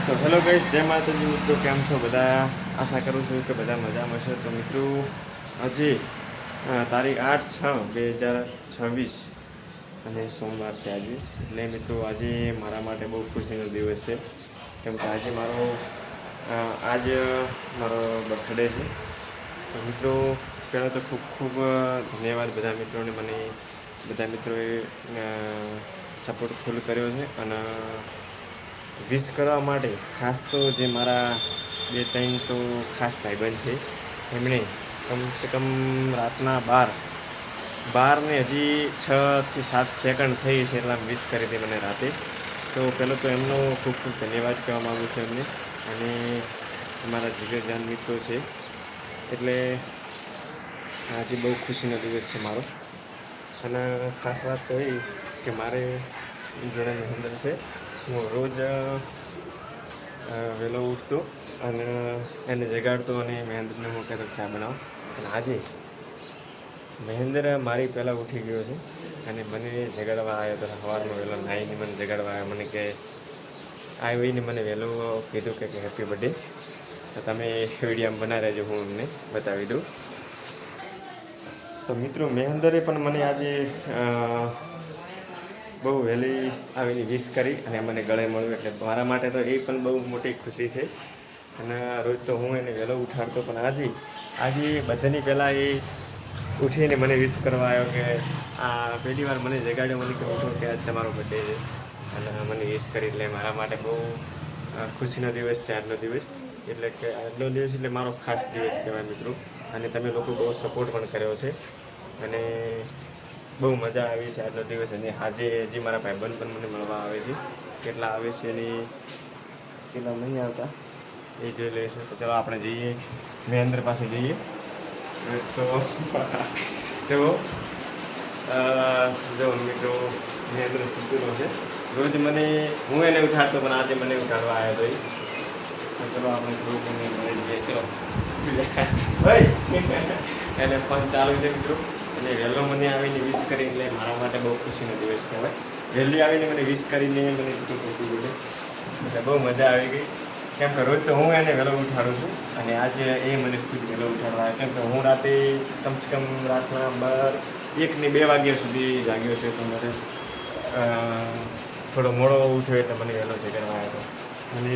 તો hello guys, જય માતાજી મિત્રો. કેમ છો બધા? આશા કરું છું કે બધા મજામાં છે. તો મિત્રો, આજે તારીખ 8/6/2026 અને સોમવાર છે આજે. એટલે મિત્રો, આજે મારા માટે બહુ ખુશીનો દિવસ છે, કેમ કે આજે આજ મારો બર્થડે છે. તો મિત્રો, પહેલાં તો ખૂબ ખૂબ ધન્યવાદ બધા મિત્રોને. બધા મિત્રોએ સપોર્ટ ફૂલ કર્યો છે. અને વિશ કરવા માટે ખાસ તો જે મારા 2-3 તો ખાસ ભાઈબંધ છે, એમણે કમસે કમ રાતના 12 ને હજી 6 થી 7 સેકન્ડ થઈ છે એટલે વિશ કરી હતી મને રાતે. તો પહેલાં તો એમનો ખૂબ ખૂબ ધન્યવાદ કહેવા માગું છું એમને. અને અમારા જીગરજાન મિત્રો છે, એટલે આજે બહુ ખુશીનો દિવસ છે મારો. અને ખાસ વાત તો એ કે મારે જોડે મહેન્દ્ર છે. હું રોજ વહેલો ઉઠતો અને એને જગાડતો અને મહેન્દ્રને હું કહેતો ચા બનાવો. અને આજે મહેન્દ્ર મારી પહેલાં ઉઠી ગયો છે અને મને જગાડવા આવ્યો હતો. સવારમાં વહેલો નાહીને મને જગાડવા આવ્યો. મને કે આવીને મને વહેલું કીધું કે હેપી બર્થડે. તો તમે વિડીયો બનાવી રહેજો, હું અમને બતાવી દઉં. તો મિત્રો, મહેન્દ્રે પણ મને આજે બહુ વહેલી આવીને વિશ કરી અને મને ગળે મળ્યું, એટલે મારા માટે તો એ પણ બહુ મોટી ખુશી છે. અને રોજ તો હું એને વહેલો ઉઠાડતો, પણ આજે બધાની પહેલાં એ ઉઠીને મને વિશ કરવા આવ્યો કે આ પહેલી વાર મને જગાડ્યો. મને કે ઉઠો કે આજ તમારો બર્થડે છે, અને મને વિશ કરી. એટલે મારા માટે બહુ ખુશીનો દિવસ છે આજનો દિવસ. એટલે કે આજનો દિવસ એટલે મારો ખાસ દિવસ કહેવાય મિત્રો. અને તમે લોકો બહુ સપોર્ટ પણ કર્યો છે અને બહુ મજા આવી છે આજનો દિવસ. અને આજે હજી મારા ભાઈબંધ પણ મને મળવા આવે છે. કેટલા આવે છે અને કેટલા નહીં આવતા એ જોઈ લઈશું. તો ચાલો આપણે જઈએ, મહેન્દ્ર પાસે જઈએ. તો જો મિત્રો, મહેન્દ્ર સુતેલો છે. રોજ હું એને ઉઠાડતો, પણ આજે મને ઉઠાડવા આવ્યો હતો. તો ચલો આપણે થોડુંક મને જઈએ. ચલો એને ફોન ચાલુ છે મિત્રો. અને વહેલો મને આવીને વિશ કરી એટલે મારા માટે બહુ ખુશીનો દિવસ કહેવાય. વહેલી આવીને મને વિશ કરીને મને કીધું બોલે, એટલે બહુ મજા આવી ગઈ. કેમ કે રોજ તો હું એને વહેલો ઉઠાડું છું અને આજે એ મને ખુદ વહેલો ઉઠાડવા આવ્યો. કેમ કે હું રાતે કમસે કમ રાતના 1 ને 2 વાગ્યા સુધી જાગ્યો છે. તો મારે થોડો મોડો ઉઠ્યો એટલે મને વહેલો જગાડવા આવ્યો હતો. અને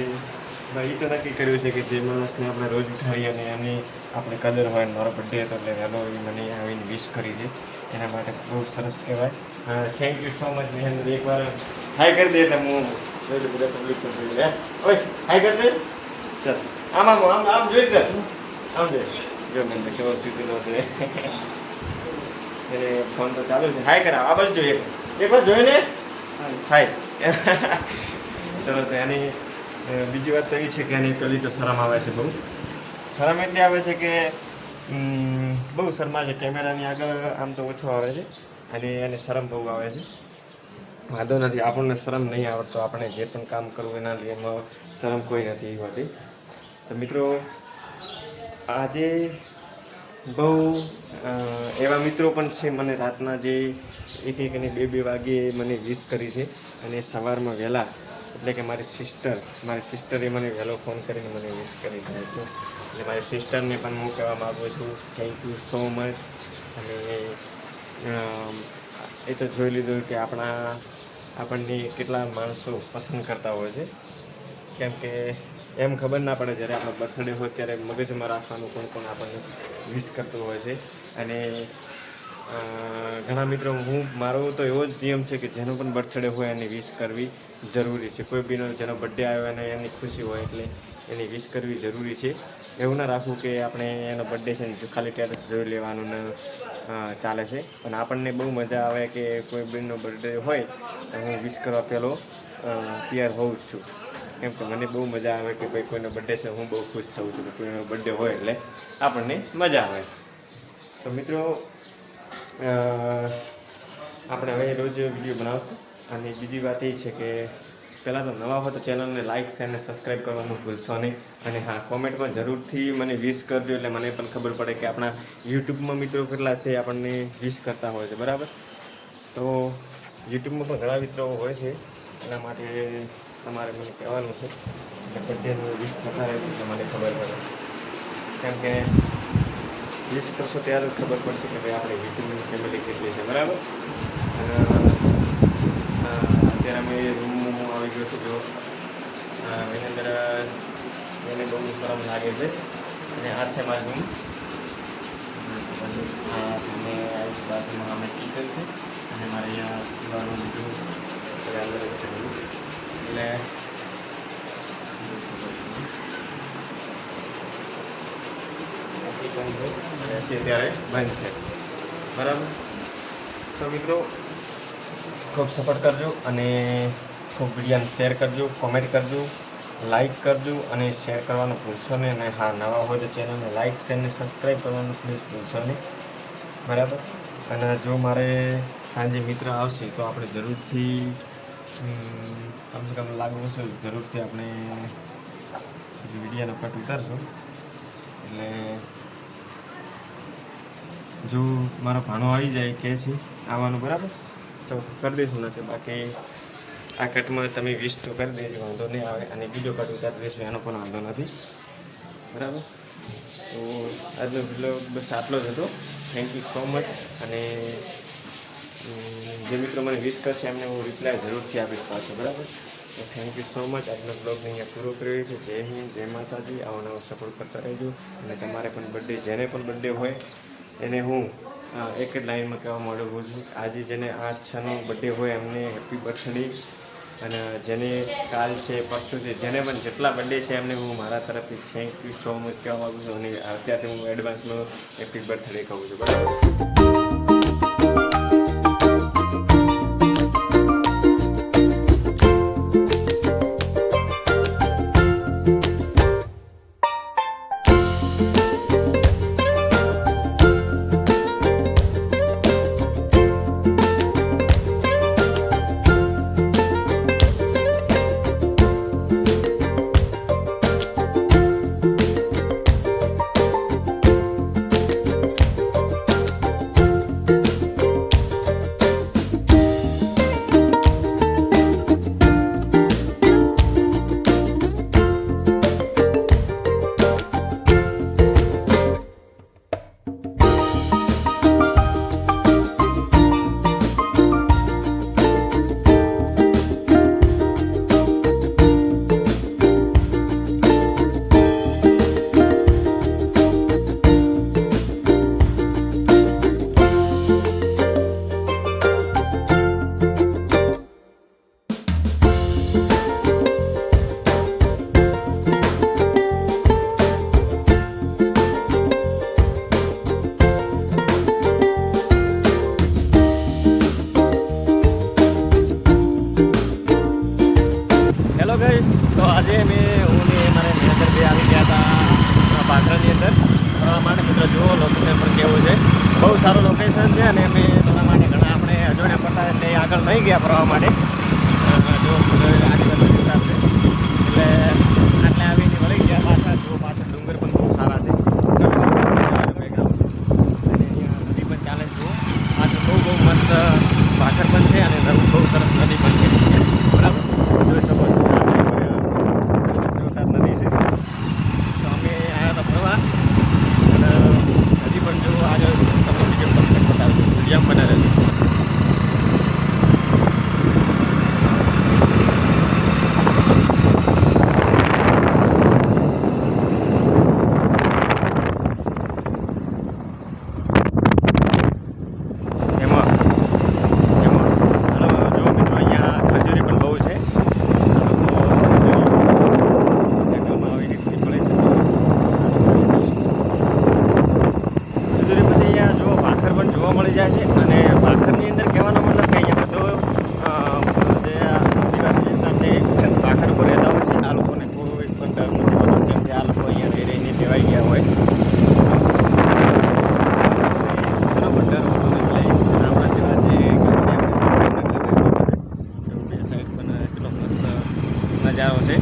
એ તો નક્કી કર્યું છે કે જે માણસને આપણે રોજ ઉઠાડીએ અને એની આપણે કદર હોય. મારો બર્થડે હતો એટલે વહેલો મને આવીને વિશ કરી છે, એના માટે બહુ સરસ કહેવાય. Thank you so much Mahendra. એકવાર હાઈ કરી દે એટલે હું બધા પબ્લિક ઓય હાઈ કરી દે. ચાલ આમ જોઈ કર, આમ જો મહેન્દ્ર કેવો સ્વીટનો છે. એને ફોન તો ચાલુ છે. હાઈ કરાવ, આ બાજુ જોઈએ, એકવાર જોઈને હાઈ. ચલો, તો એની બીજી વાત તો એ છે કે એની પેલી તો શરમ આવે છે. બહુ શરમ એટલે આવે છે કે બહુ શરમા છે. કેમેરાની આગળ આમ તો ઓછો આવે છે અને એને શરમ બહુ આવે છે. વાંધો નથી, આપણને શરમ નહીં આવડતો. આપણે જે પણ કામ કરવું એના લીધે એમાં શરમ કોઈ નથી હોતી. તો મિત્રો, આજે બહુ એવા મિત્રો પણ છે મને રાતના જે 1 અને 2 વાગ્યે મને વિશ કરી છે. અને સવારમાં વહેલા, એટલે કે મારી સિસ્ટરે મને વહેલો ફોન કરીને મને વિશ કરી છે. એટલે મારી સિસ્ટરને પણ હું કહેવા માગું છું થેન્ક યુ સો મચ. અને એ તો જોઈ લીધું કે આપણને કેટલા માણસો પસંદ કરતા હોય છે. કેમ કે એમ ખબર ના પડે, જ્યારે આપણો બર્થડે હોય ત્યારે મગજમાં રાખવાનું કોણ આપણને વિશ કરતું હોય છે. અને ઘણા મિત્રો, મારો તો એવો જ નિયમ છે કે જેનો પણ બર્થડે હોય એને વિશ કરવી જરૂરી છે. કોઈ બીનો જેનો બર્થડે આવ્યો અને એની ખુશી હોય એટલે એની વિશ કરવી જરૂરી છે. એવું ના રાખવું કે આપણે એનો બર્થડે છે ને ખાલી સ્ટેટસ જોઈ લેવાનું ને ચાલે છે. પણ આપણને બહુ મજા આવે કે કોઈ બેનનો બર્થડે હોય તો હું વિશ કરવા પહેલો તૈયાર હોઉં જ છું. કેમ કે મને બહુ મજા આવે કે ભાઈ કોઈનો બર્થડે છે, હું બહુ ખુશ થઉં છું કે કોઈનો બર્થડે હોય એટલે આપણને મજા આવે. તો મિત્રો, આપણે હવે રોજ વિડીયો બનાવશું. અને બીજી વાત એ છે કે પહેલાં તો નવા હોય તો ચેનલને લાઇક શેર અને સબસ્ક્રાઈબ કરવાનું ભૂલશો નહીં. અને હા, કોમેન્ટમાં જરૂરથી મને વિશ કરજો, એટલે મને પણ ખબર પડે કે આપણા યુટ્યુબમાં મિત્રો કેટલા છે આપણને વિશ કરતા હોય છે. બરાબર? તો યુટ્યુબમાં પણ ઘણા મિત્રો હોય છે, એના માટે તમારે મને કહેવાનું છે કે બર્થડેનું વિશ થતા રહે એટલે મને ખબર પડે, કેમ કે વિશ કરશો ત્યારે જ ખબર પડશે કે ભાઈ આપણી યુટ્યુબની ફેમિલી કેટલી છે, બરાબર. અને અત્યારે અમે રૂમમાં હું આવી ગયો છું. જો એની અંદર એને બહુ શરમ લાગે છે. અને આ છે મારું રૂમ. આ સામે આવી બાજુમાં અમે કિચન છે અને મારે અહીંયા પીવાનું બીજું અંદર છે બધું. એટલે એસી બંધ છે અને એસી અત્યારે બંધ છે, બરાબર. તો મિત્રો ખૂબ સપોર્ટ કરજો અને ખૂબ વિડીયોને શેર કરજો, કોમેન્ટ કરજો, લાઈક કરજો અને શેર કરવાનું ભૂલશો નહીં. અને હા, નવા હોય તો ચેનલને લાઈક શેર અને સબસ્ક્રાઈબ કરવાનું પ્લીઝ ભૂલશો નહીં, બરાબર. અને જો મારે સાંજે મિત્ર આવશે તો આપણે જરૂરથી કમસે કમ લાગવું છે, જરૂરથી આપણે વિડીયોનો કટ ઉતારશું. એટલે જો મારો ભાણો આવી જાય કે છે આવવાનું, બરાબર, તો કરી દઈશું. ને કે બાકી આ કટમાં તમે વિશ તો કરી દેજો, વાંધો નહીં આવે. અને બીજો કટ ઉતારી દઈશું, એનો પણ વાંધો નથી, બરાબર. તો આજનો વિડીયો બસ આટલો જ હતો. Thank you so much. અને જે મિત્રો મને વિશ કરશે એમને હું રિપ્લાય જરૂરથી આપીશ પાછો, બરાબર. તો થેન્ક યુ સો મચ. આજનો બ્લોગને અહીંયા પૂરો કર્યો છે. જય હિન્દ, જય માતાજી. આવો નવો સપોર્ટ કરતા રહેજો. અને તમારે પણ બર્થડે, જેને પણ બર્થડે હોય એને હું એક જ લાઈનમાં કહેવા માંગુ છું, આજે જેને 8/6નો બર્થડે હોય એમને હેપી બર્થડે. અને જેને કાલ છે, પરસું છે, જેને પણ જેટલા બર્થડે છે એમને હું મારા તરફથી થેન્ક યુ સો મચ કહેવા માગું છું. અને અત્યારથી હું એડવાન્સમાં હેપી બર્થડે કહું છું, બરાબર. હેલો ગાઈસ, તો આજે હું ને મારે મેનેજર બે આવી ગયા હતા પાથરાની અંદર ફરવા માટે. મિત્રો જુઓ, લોકેશન પણ કેવું છે, બહુ સારું લોકેશન છે. અને અમે ફરવા માટે ઘણા આપણે અજોડ્યા પડતા એટલે આગળ નહીં ગયા ફરવા માટે. જો આજુબાજુ વિસ્તાર છે એટલે આટલે આવીને વળી ગયા પાછા. જો પાછળ ડુંગર પણ બહુ સારા છે, બેકગ્રાઉન્ડ. અને અહીંયા નદી પણ ચાલે છે. જુઓ પાછળ બહુ મસ્ત પાછળ પણ છે અને બહુ સરસ નદી પણ છે, બરાબર. જોઈ શકો છો નદી છે. તો અમે આવ્યા હતા ફરવા અને હજી પણ જો આગળ તમને વિડીયો કમ્પ્લીટ બતાવીશું. વિડીયો બના રહેજો. મળી જાય છે. અને ભાખરની અંદર કહેવાનો મતલબ કે અહીંયા બધો જે આદિવાસી વિસ્તાર છે ભાખર ઉપર રહેતા હોય છે. આ લોકોને કોઈ પણ ડર નથી હોતો, કેમ કે આ લોકો અહીંયા રહી રહીને ટેવાઈ ગયા હોય. ડર હોતો નથી. આપણા જેવા જે બે સાઈડ પણ કેટલો મસ્ત નજારો છે.